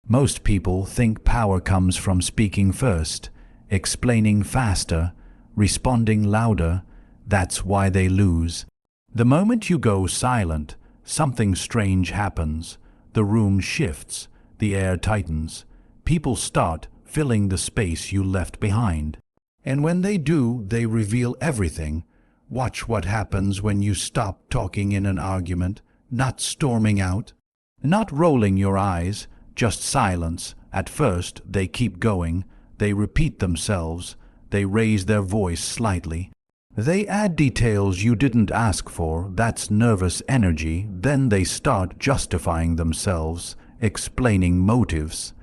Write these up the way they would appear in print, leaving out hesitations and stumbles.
Most people think power comes from speaking first, explaining faster, responding louder. That's why they lose. The moment you go silent, something strange happens. The room shifts, the air tightens. People start filling the space you left behind. And when they do, they reveal everything. Watch what happens when you stop talking in an argument, not storming out, not rolling your eyes, just silence. At first, they keep going. They repeat themselves. They raise their voice slightly. They add details you didn't ask for. That's nervous energy. Then they start justifying themselves, explaining motives,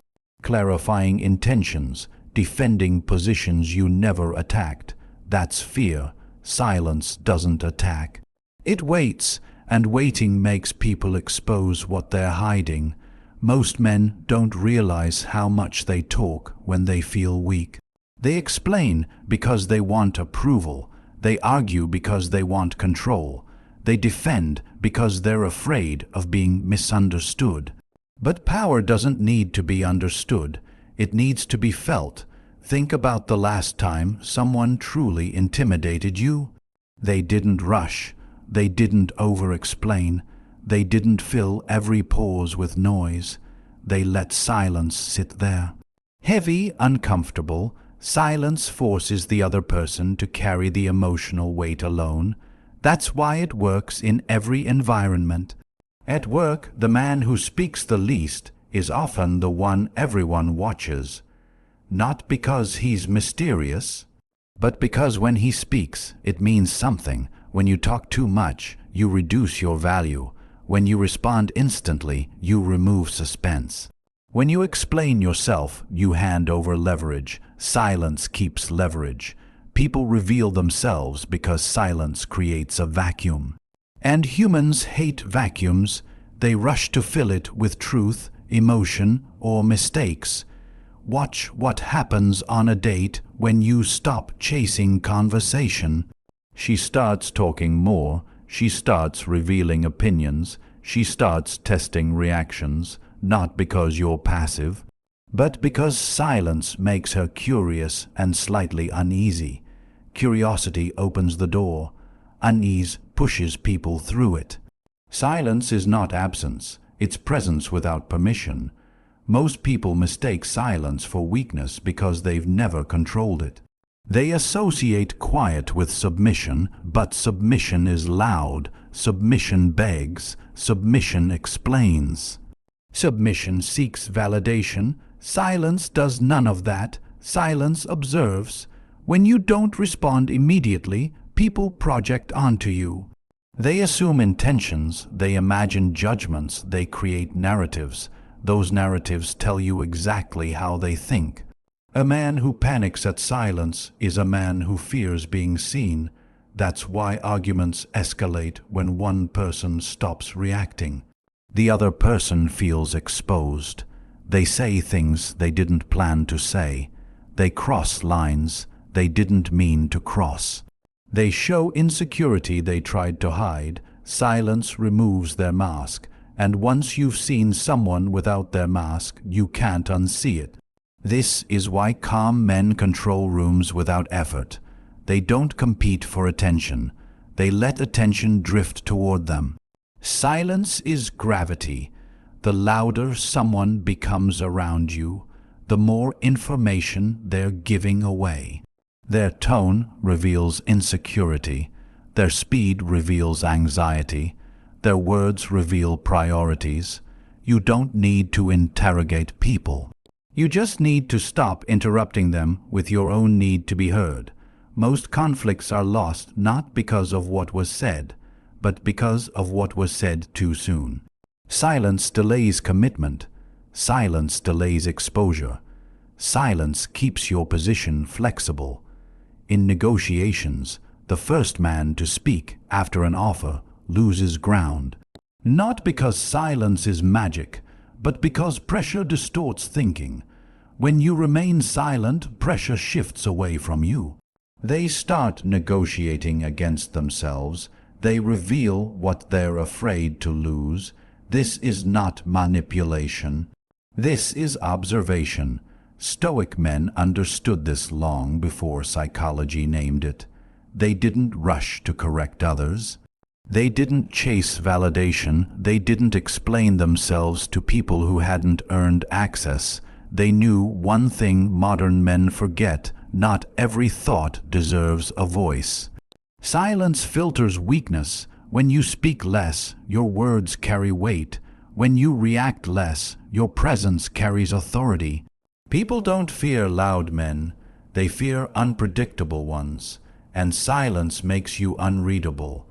clarifying intentions, defending positions you never attacked. That's fear. Silence doesn't attack. It waits, and waiting makes people expose what they're hiding. Most men don't realize how much they talk when they feel weak. They explain because they want approval. They argue because they want control. They defend because they're afraid of being misunderstood. But power doesn't need to be understood. It needs to be felt. Think about the last time someone truly intimidated you. They didn't rush. They didn't over-explain. They didn't fill every pause with noise. They let silence sit there. Heavy, uncomfortable, silence forces the other person to carry the emotional weight alone. That's why it works in every environment. At work, the man who speaks the least is often the one everyone watches. Not because he's mysterious, but because when he speaks, it means something. When you talk too much, you reduce your value. When you respond instantly, you remove suspense. When you explain yourself, you hand over leverage. Silence keeps leverage. People reveal themselves because silence creates a vacuum. And humans hate vacuums. They rush to fill it with truth, emotion, or mistakes. Watch what happens on a date when you stop chasing conversation. She starts talking more. She starts revealing opinions. She starts testing reactions, not because you're passive, but because silence makes her curious and slightly uneasy. Curiosity opens the door. Unease pushes people through it. Silence is not absence. It's presence without permission. Most people mistake silence for weakness because they've never controlled it. They associate quiet with submission, but submission is loud. Submission begs. Submission explains. Submission seeks validation. Silence does none of that. Silence observes. When you don't respond immediately, people project onto you. They assume intentions. They imagine judgments. They create narratives. Those narratives tell you exactly how they think. A man who panics at silence is a man who fears being seen. That's why arguments escalate when one person stops reacting. The other person feels exposed. They say things they didn't plan to say. They cross lines they didn't mean to cross. They show insecurity they tried to hide. Silence removes their mask. And once you've seen someone without their mask, you can't unsee it. This is why calm men control rooms without effort. They don't compete for attention. They let attention drift toward them. Silence is gravity. The louder someone becomes around you, the more information they're giving away. Their tone reveals insecurity. Their speed reveals anxiety. Their words reveal priorities. You don't need to interrogate people. You just need to stop interrupting them with your own need to be heard. Most conflicts are lost not because of what was said, but because of what was said too soon. Silence delays commitment. Silence delays exposure. Silence keeps your position flexible. In negotiations, the first man to speak after an offer loses ground. Not because silence is magic, but because pressure distorts thinking. When you remain silent, pressure shifts away from you. They start negotiating against themselves. They reveal what they're afraid to lose. This is not manipulation. This is observation. Stoic men understood this long before psychology named it. They didn't rush to correct others. They didn't chase validation. They didn't explain themselves to people who hadn't earned access. They knew one thing modern men forget: not every thought deserves a voice. Silence filters weakness. When you speak less, your words carry weight. When you react less, your presence carries authority. People don't fear loud men, they fear unpredictable ones, and silence makes you unreadable.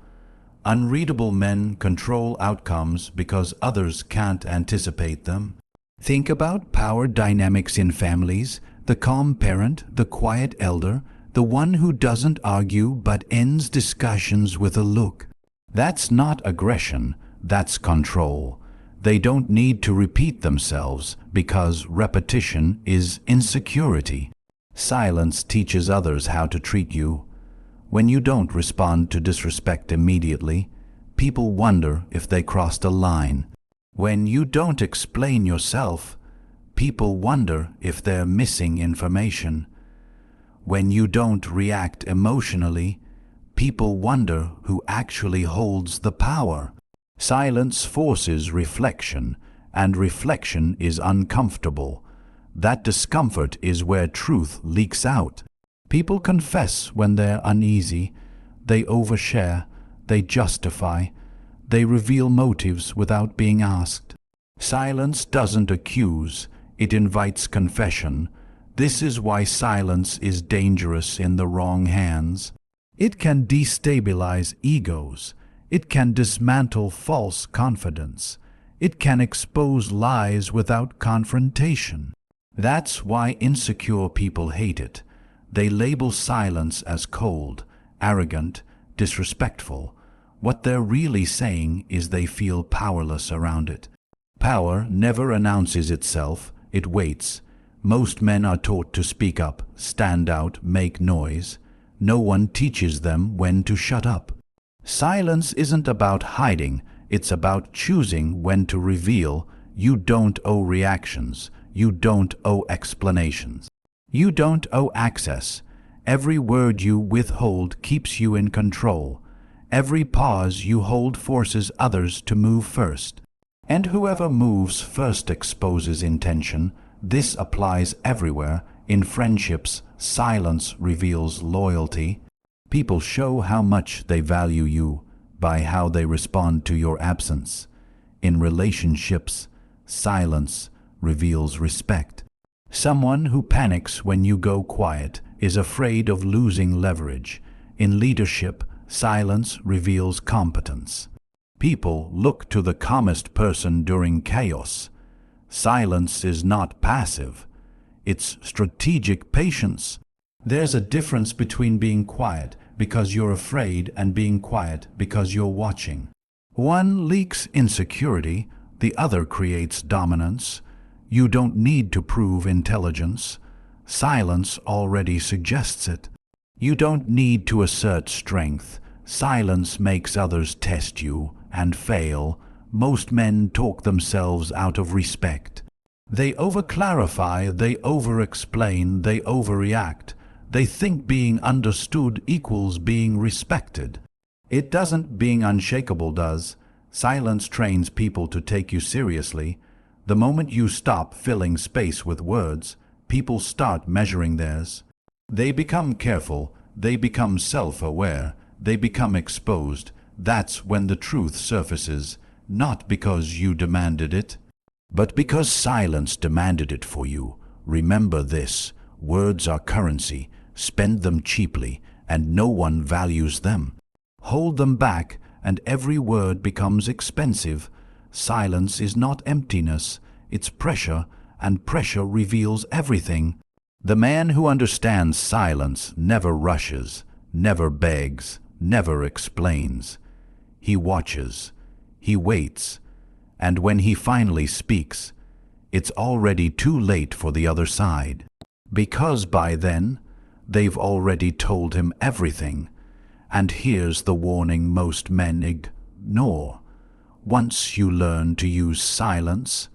Unreadable men control outcomes because others can't anticipate them. Think about power dynamics in families: the calm parent, the quiet elder, the one who doesn't argue but ends discussions with a look. That's not aggression, that's control. They don't need to repeat themselves because repetition is insecurity. Silence teaches others how to treat you. When you don't respond to disrespect immediately, people wonder if they crossed a line. When you don't explain yourself, people wonder if they're missing information. When you don't react emotionally, people wonder who actually holds the power. Silence forces reflection, and reflection is uncomfortable. That discomfort is where truth leaks out. People confess when they're uneasy. They overshare. They justify. They reveal motives without being asked. Silence doesn't accuse. It invites confession. This is why silence is dangerous in the wrong hands. It can destabilize egos. It can dismantle false confidence. It can expose lies without confrontation. That's why insecure people hate it. They label silence as cold, arrogant, disrespectful. What they're really saying is they feel powerless around it. Power never announces itself, it waits. Most men are taught to speak up, stand out, make noise. No one teaches them when to shut up. Silence isn't about hiding, it's about choosing when to reveal. You don't owe reactions. You don't owe explanations. You don't owe access. Every word you withhold keeps you in control. Every pause you hold forces others to move first. And whoever moves first exposes intention. This applies everywhere. In friendships, silence reveals loyalty. People show how much they value you by how they respond to your absence. In relationships, silence reveals respect. Someone who panics when you go quiet is afraid of losing leverage. In leadership, silence reveals competence. People look to the calmest person during chaos. Silence is not passive. It's strategic patience. There's a difference between being quiet because you're afraid and being quiet because you're watching. One leaks insecurity, the other creates dominance. You don't need to prove intelligence. Silence already suggests it. You don't need to assert strength. Silence makes others test you and fail. Most men talk themselves out of respect. They overclarify, they overexplain, they overreact. They think being understood equals being respected. It doesn't. Being unshakable does. Silence trains people to take you seriously. The moment you stop filling space with words, people start measuring theirs. They become careful, they become self-aware, they become exposed. That's when the truth surfaces, not because you demanded it, but because silence demanded it for you. Remember this: words are currency. Spend them cheaply, and no one values them. Hold them back, and every word becomes expensive. Silence is not emptiness, it's pressure, and pressure reveals everything. The man who understands silence never rushes, never begs, never explains. He watches, he waits, and when he finally speaks, it's already too late for the other side. Because by then, they've already told him everything. And here's the warning most men ignore. Once you learn to use silence,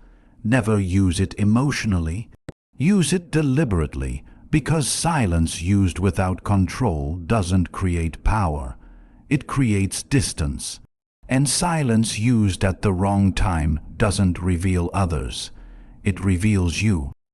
Never use it emotionally. Use it deliberately, because silence used without control doesn't create power. It creates distance. And silence used at the wrong time doesn't reveal others. It reveals you.